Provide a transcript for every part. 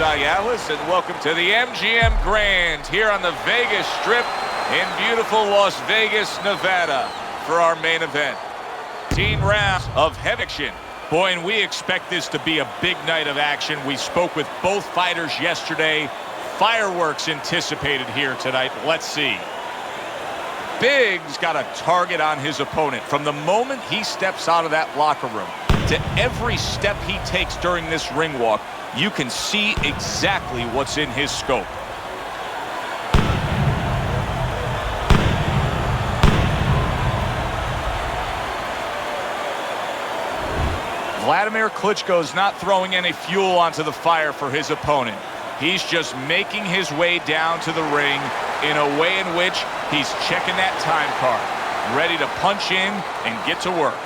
Alice, and welcome to the MGM Grand here on the Vegas Strip in beautiful Las Vegas, Nevada for our main event. 18 rounds of heavy action. Boy, and we expect this to be a big night of action. We spoke with both fighters yesterday. Fireworks anticipated here tonight. Let's see. Big's got a target on his opponent. From the moment he steps out of that locker room to every step he takes during this ring walk, you can see exactly what's in his scope. Wladimir Klitschko is not throwing any fuel onto the fire for his opponent. He's just making his way down to the ring in a way in which he's checking that time card, ready to punch in and get to work.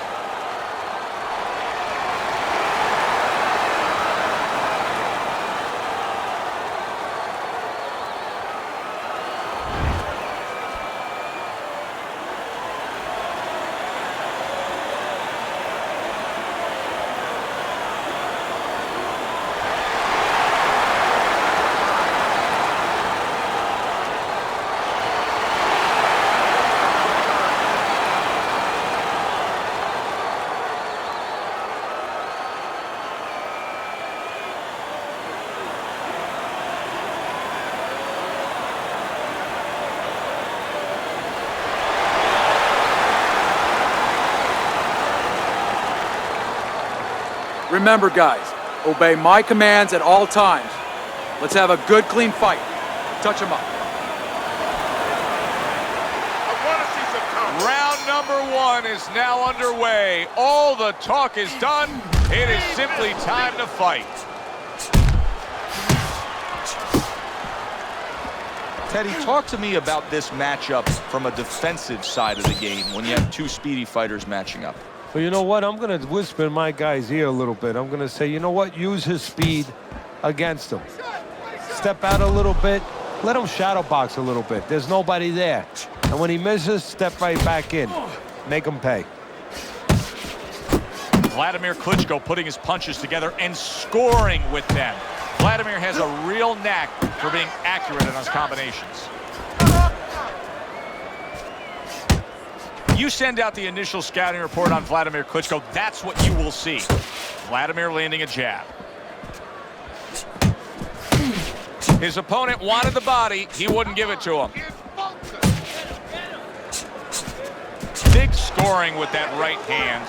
Remember, guys, obey my commands at all times. Let's have a good, clean fight. Touch him up. Round number one is now underway. All the talk is done. It is simply time to fight. Teddy, talk to me about this matchup from a defensive side of the game when you have two speedy fighters matching up. Well, you know what? I'm going to whisper in my guy's ear a little bit. I'm going to say, you know what? Use his speed against him. Step out a little bit. Let him shadow box a little bit. There's nobody there. And when he misses, step right back in. Make him pay. Wladimir Klitschko putting his punches together and scoring with them. Wladimir has a real knack for being accurate in his combinations. You send out the initial scouting report on Wladimir Klitschko, that's what you will see. Wladimir landing a jab. His opponent wanted the body, he wouldn't give it to him. Big scoring with that right hand.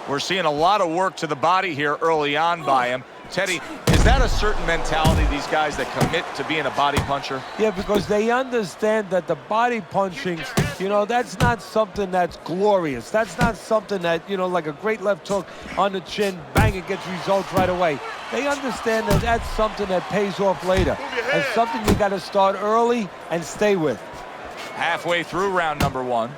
We're seeing a lot of work to the body here early on by him. Teddy, is that a certain mentality, these guys that commit to being a body puncher? Yeah, because they understand that the body punching, you know, that's not something that's glorious. That's not something that, you know, like a great left hook on the chin, bang, it gets results right away. They understand that that's something that pays off later. And something you got to start early and stay with. Halfway through round number one.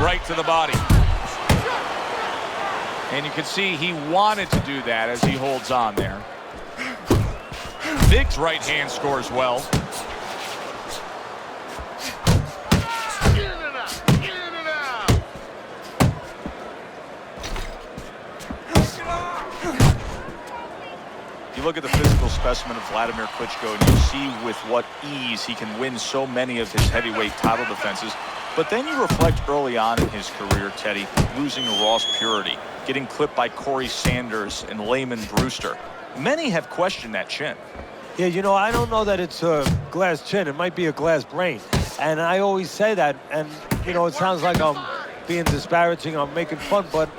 Right to the body. And you can see he wanted to do that as he holds on there. Big's right hand scores well. You look at the physical specimen of Wladimir Klitschko and you see with what ease he can win so many of his heavyweight title defenses. But then you reflect early on in his career, Teddy, losing to Ross Purity, getting clipped by Corey Sanders and Layman Brewster. Many have questioned that chin. Yeah, you know, I don't know that it's a glass chin. It might be a glass brain. And I always say that. And, you know, it sounds like I'm being disparaging, I'm making fun, but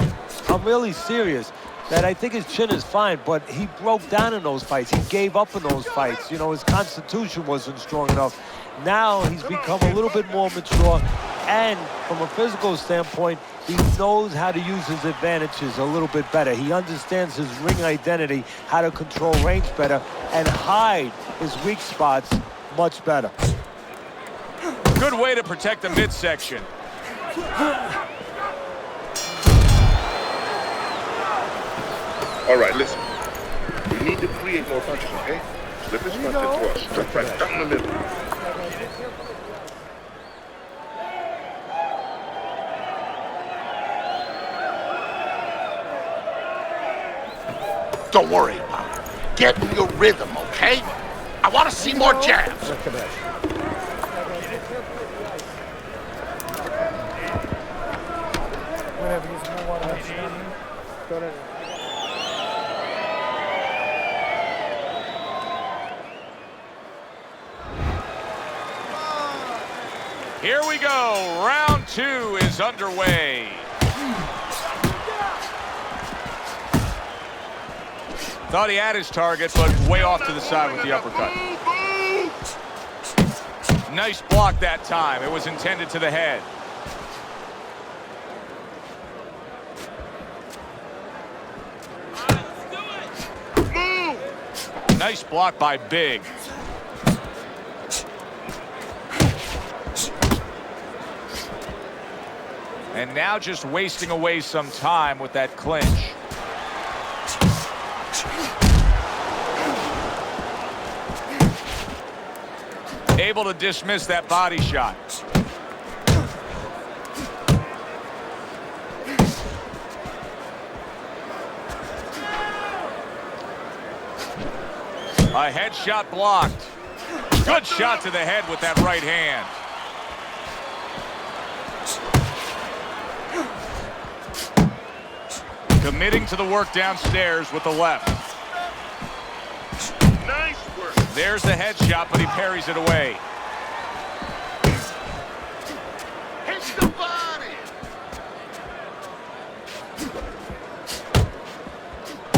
I'm really serious. That I think his chin is fine, but he broke down in those fights. He gave up in those fights. You know, his constitution wasn't strong enough. Now he's become a little bit more mature, and from a physical standpoint, he knows how to use his advantages a little bit better. He understands his ring identity, how to control range better, and hide his weak spots much better. Good way to protect the midsection. All right, listen. We need to create more punches, okay? Flip his front to thrust. Strike right down the middle. Don't worry about it. Get in your rhythm, okay? I want to see more jabs. Here we go. Round 2 is underway. Thought he had his target, but way off to the side with the uppercut. Nice block that time. It was intended to the head. Nice block by Big. And now just wasting away some time with that clinch. Able to dismiss that body shot. A headshot blocked. Good shot to the head with that right hand. Committing to the work downstairs with the left. Nice work. There's the headshot, but he parries it away. Hit the body.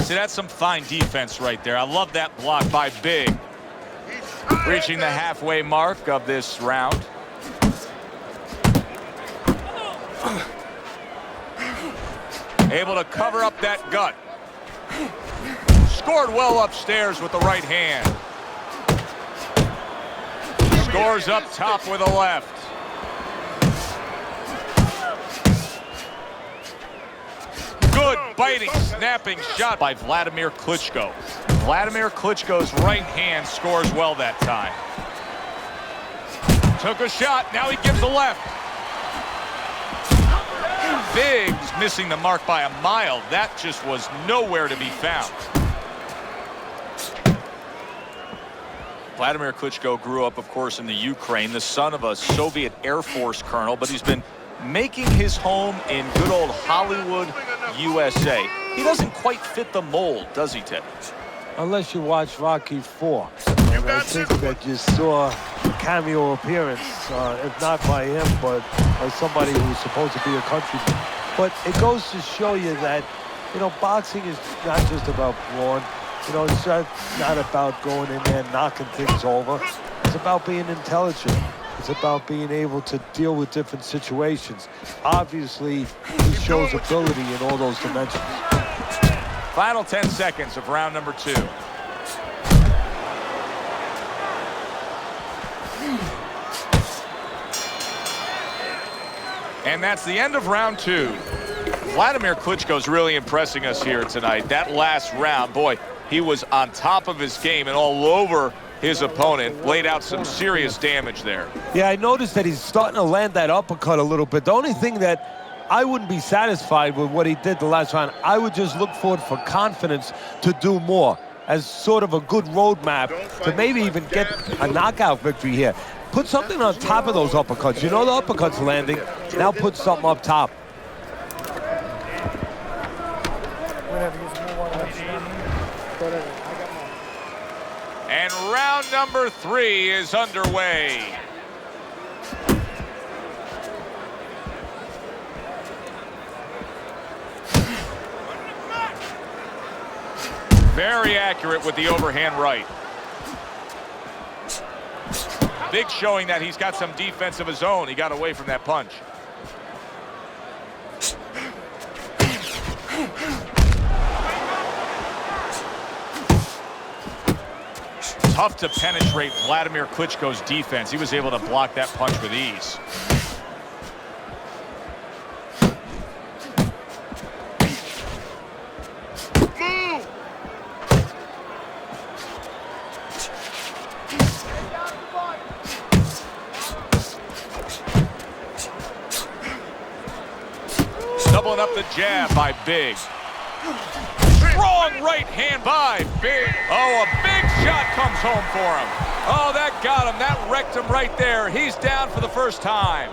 See, that's some fine defense right there. I love that block by Big. Reaching the halfway mark of this round. Able to cover up that gut. Scored well upstairs with the right hand. Scores up top with a left. Good biting, snapping shot by Wladimir Klitschko. Wladimir Klitschko's right hand scores well that time. Took a shot, now he gives a left. Biggs missing the mark by a mile. That just was nowhere to be found. Wladimir Klitschko grew up, of course, in the Ukraine, the son of a Soviet Air Force colonel, but he's been making his home in good old Hollywood, USA. He doesn't quite fit the mold, does he, Ted? Unless you watch Rocky 4. And I think that you saw a cameo appearance, if not by him, but by somebody who's supposed to be a countryman. But it goes to show you that, you know, boxing is not just about brawn. You know, it's not about going in there and knocking things over. It's about being intelligent. It's about being able to deal with different situations. Obviously, he shows ability in all those dimensions. Final 10 seconds of round number 2. And that's the end of round 2. Wladimir Klitschko's really impressing us here tonight. That last round, boy, he was on top of his game and all over his opponent. Laid out some serious damage there. Yeah, I noticed that he's starting to land that uppercut a little bit. The only thing that I wouldn't be satisfied with what he did the last round. I would just look forward for confidence to do more as sort of a good roadmap to maybe even get a knockout victory here. Put something on top of those uppercuts. You know the uppercut's landing. Now put something up top. And round number 3 is underway. Very accurate with the overhand right. Big showing that he's got some defense of his own. He got away from that punch. Tough to penetrate Wladimir Klitschko's defense. He was able to block that punch with ease. following up the jab by Big. Strong right hand by Big. Oh, a big shot comes home for him. Oh, that got him. That wrecked him right there. He's down for the first time.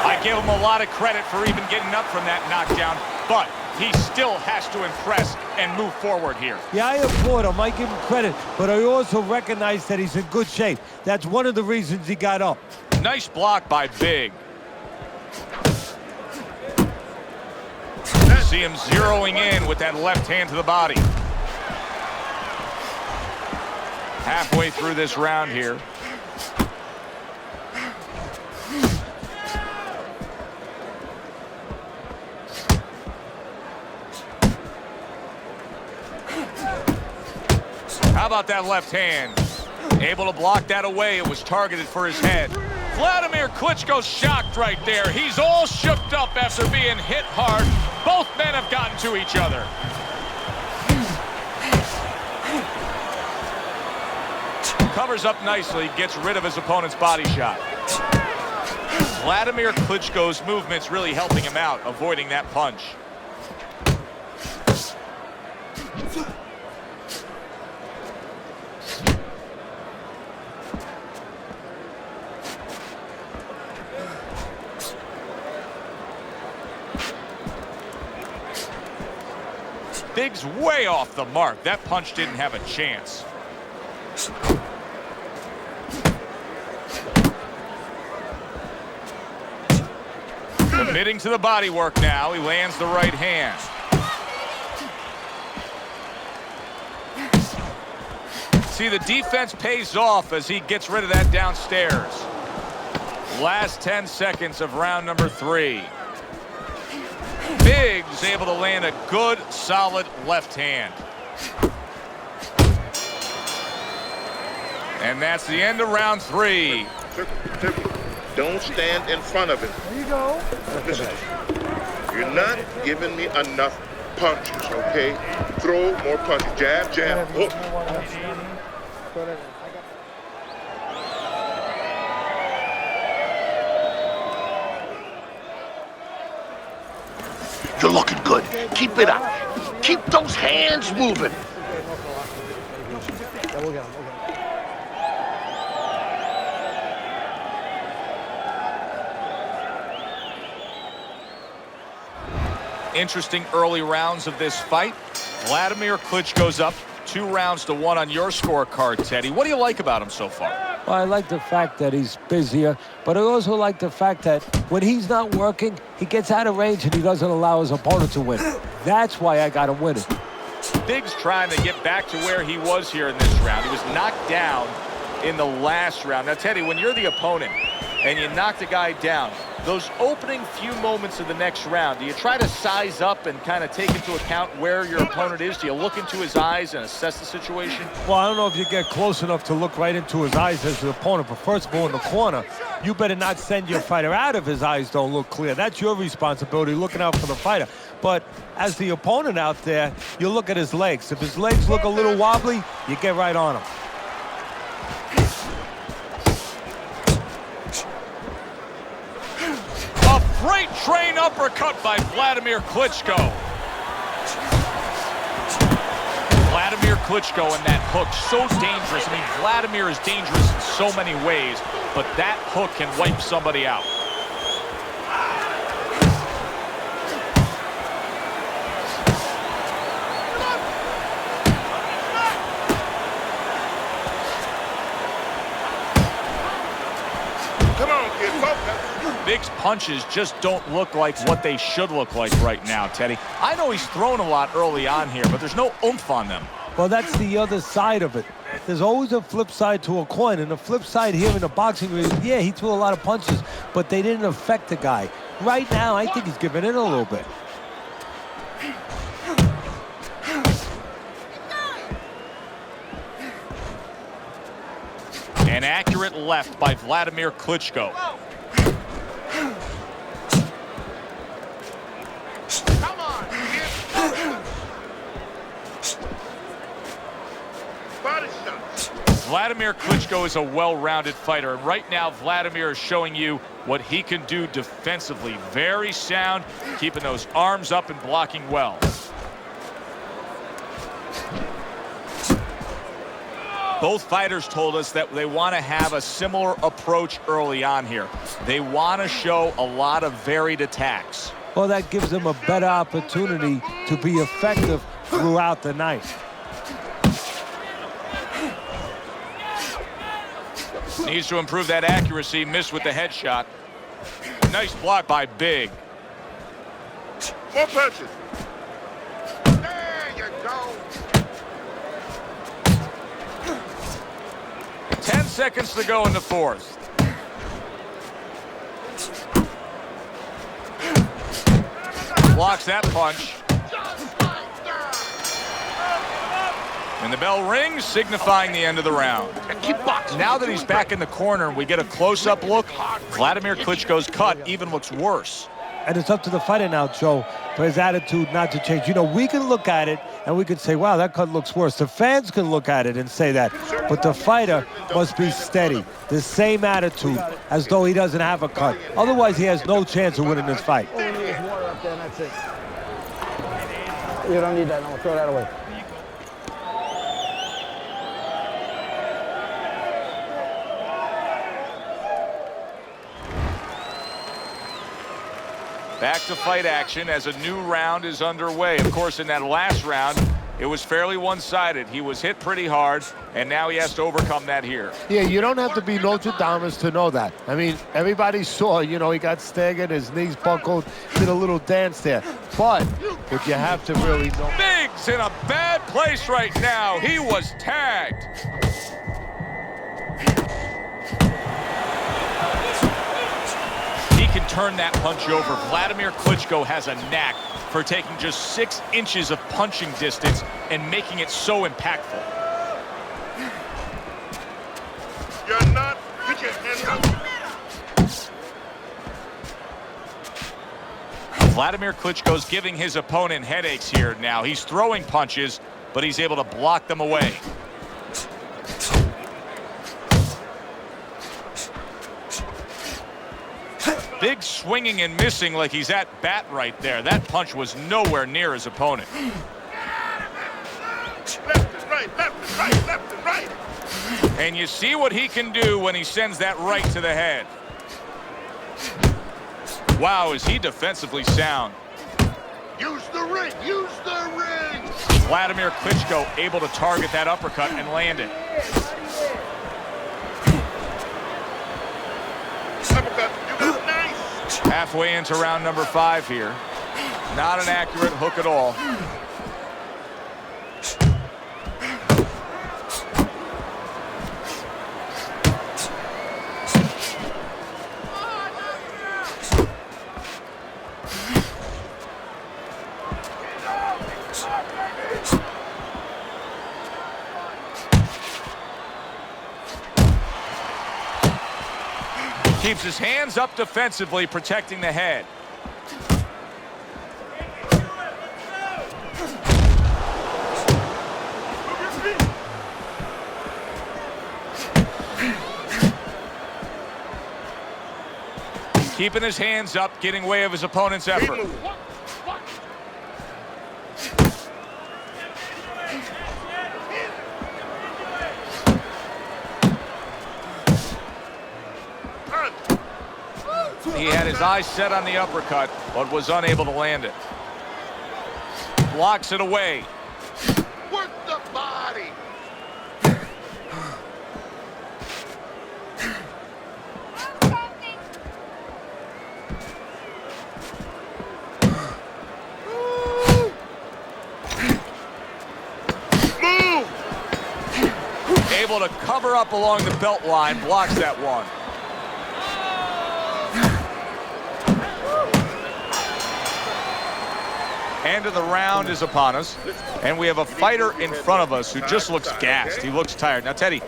I give him a lot of credit for even getting up from that knockdown, but he still has to impress and move forward here. Yeah, I applaud him. I give him credit, but I also recognize that he's in good shape. That's one of the reasons he got up. Nice block by Big. See him zeroing in with that left hand to the body. Halfway through this round here. How about that left hand? Able to block that away. It was targeted for his head. Wladimir Klitschko shocked right there. He's all shooked up after being hit hard. Both men have gotten to each other. Covers up nicely, gets rid of his opponent's body shot. Wladimir Klitschko's movement's really helping him out, avoiding that punch. Big's way off the mark. That punch didn't have a chance. Committing to the body work now. He lands the right hand. See, the defense pays off as he gets rid of that downstairs. Last 10 seconds of round number 3. Big's able to land a good, solid left hand. And that's the end of round 3. Don't stand in front of him. There you go. Listen, you're not giving me enough punches, okay? Throw more punches. Jab, jab, hook. You're looking good. Keep it up. Keep those hands moving. Interesting early rounds of this fight. Wladimir Klitschko's up 2-1 on your scorecard, Teddy. What do you like about him so far? Well, I like the fact that he's busier, but I also like the fact that when he's not working, he gets out of range and he doesn't allow his opponent to win. That's why I got him winning. Big's trying to get back to where he was here in this round. He was knocked down in the last round. Now, Teddy, when you're the opponent and you knock the guy down, those opening few moments of the next round, do you try to size up and kind of take into account where your opponent is? Do you look into his eyes and assess the situation? Well, I don't know if you get close enough to look right into his eyes as the opponent, but first of all, in the corner, you better not send your fighter out if his eyes don't look clear. That's your responsibility, looking out for the fighter. But as the opponent out there, you look at his legs. If his legs look a little wobbly, you get right on him. Freight train uppercut by Wladimir Klitschko. Wladimir Klitschko and that hook, so dangerous. I mean, Wladimir is dangerous in so many ways, but that hook can wipe somebody out. Come on, kid, focus. Big's punches just don't look like what they should look like right now, Teddy. I know he's thrown a lot early on here, but there's no oomph on them. Well, that's the other side of it. There's always a flip side to a coin, and the flip side here in the boxing ring, yeah, he threw a lot of punches, but they didn't affect the guy. Right now, I think he's giving in a little bit. An accurate left by Wladimir Klitschko. Come on, kid. Wladimir Klitschko is a well-rounded fighter. And right now, Wladimir is showing you what he can do defensively. Very sound, keeping those arms up and blocking well. Both fighters told us that they want to have a similar approach early on here. They want to show a lot of varied attacks. Well, that gives them a better opportunity to be effective throughout the night. Needs to improve that accuracy. Missed with the headshot. Nice block by Big. More punches. There you go. 10 seconds to go in the fourth. Blocks that punch. And the bell rings, signifying the end of the round. Now that he's back in the corner, we get a close-up look. Wladimir Klitschko's cut even looks worse. And it's up to the fighter now, Joe, for his attitude not to change. You know, we can look at it and we can say, wow, that cut looks worse. The fans can look at it and say that. But the fighter must be steady. The same attitude as though he doesn't have a cut. Otherwise, he has no chance of winning this fight. All you need is water up there, and that's it. You don't need that. No, throw that away. Back to fight action as a new round is underway. Of course, in that last round, it was fairly one-sided. He was hit pretty hard, and now he has to overcome that here. Yeah, you don't have to be Nostradamus to know that. I mean, everybody saw, you know, he got staggered, his knees buckled, did a little dance there. But you have to really know. Big's in a bad place right now. He was tagged. He can turn that punch over. Wladimir Klitschko has a knack for taking just 6 inches of punching distance and making it so impactful. You're not. Get your hands up. Wladimir Klitschko's giving his opponent headaches here now. He's throwing punches, but he's able to block them away. Big swinging and missing like he's at bat right there. That punch was nowhere near his opponent. Left and right, left and right, left and right. And you see what he can do when he sends that right to the head. Wow, is he defensively sound. Use the ring, use the ring. Wladimir Klitschko able to target that uppercut and land it. Uppercut, you got nice. Halfway into round number 5 here. Not an accurate hook at all. Keeps his hands up defensively, protecting the head. Keeping his hands up, getting way of his opponent's effort. He had his eyes set on the uppercut, but was unable to land it. Blocks it away. Work the body. Move. Able to cover up along the belt line, blocks that one. End of the round is upon us, and we have a fighter in front of us who just looks gassed. He looks tired. Now, Teddy,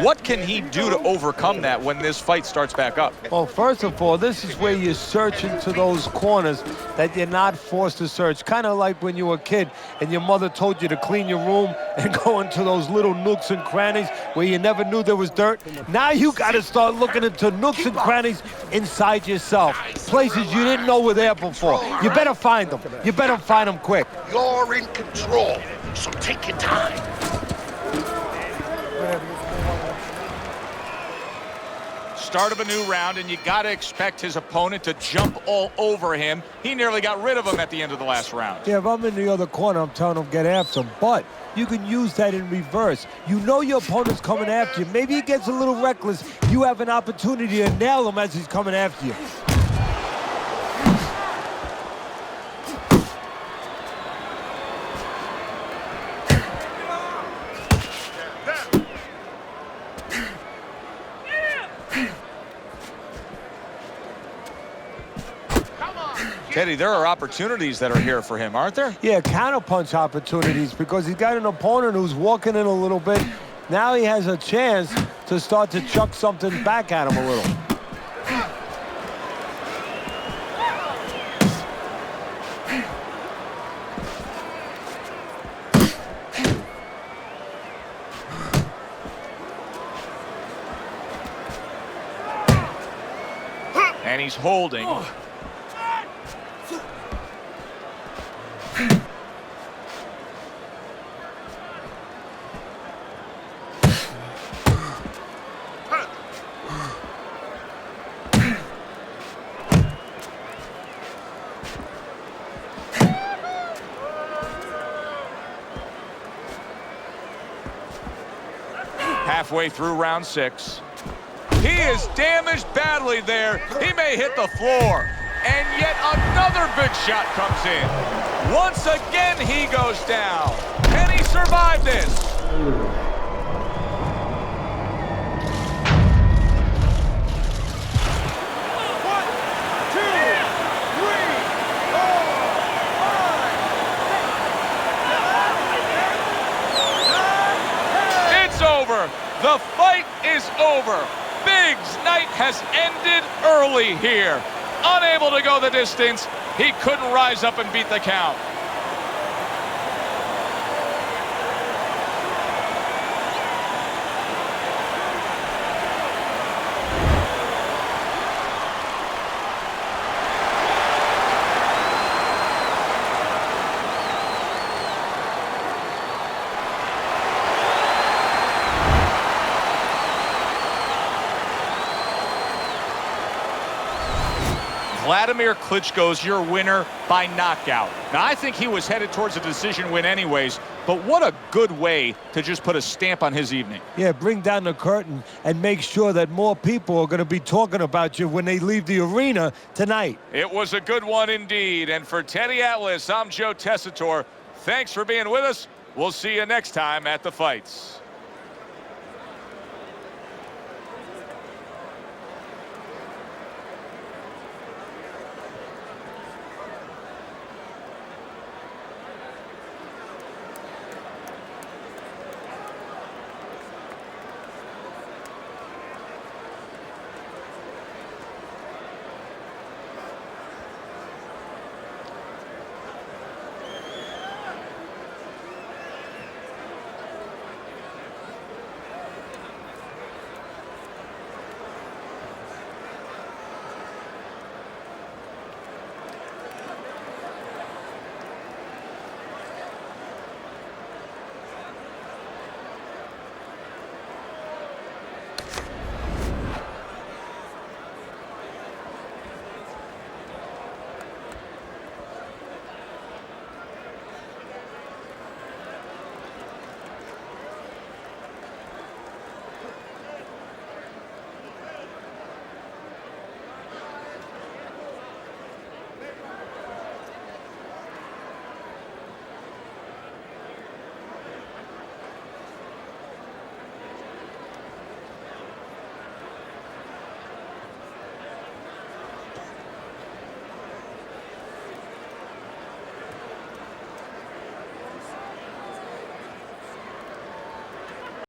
what can he do to overcome that when this fight starts back up? Well, first of all, this is where you search into those corners that you're not forced to search. Kind of like when you were a kid and your mother told you to clean your room and go into those little nooks and crannies where you never knew there was dirt. Now you got to start looking into nooks and crannies inside yourself, places you didn't know were there before. You better find them. You better find them quick. You're in control, so take your time. Start of a new round, and you got to expect his opponent to jump all over him. He nearly got rid of him at the end of the last round. Yeah, if I'm in the other corner, I'm telling him get after him. But you can use that in reverse. You know your opponent's coming after you. Maybe he gets a little reckless. You have an opportunity to nail him as he's coming after you. Teddy, there are opportunities that are here for him, aren't there? Yeah, counterpunch opportunities because he's got an opponent who's walking in a little bit. Now he has a chance to start to chuck something back at him a little. And he's holding. Halfway through round 6. He is damaged badly there. He may hit the floor. And yet another big shot comes in. Once again, he goes down. Can he survive this? It's over. The fight is over. Big's night has ended early here. Unable to go the distance, he couldn't rise up and beat the count. Wladimir Klitschko's your winner by knockout. Now, I think he was headed towards a decision win anyways, but what a good way to just put a stamp on his evening. Yeah, bring down the curtain and make sure that more people are going to be talking about you when they leave the arena tonight. It was a good one indeed. And for Teddy Atlas, I'm Joe Tessitore. Thanks for being with us. We'll see you next time at the fights.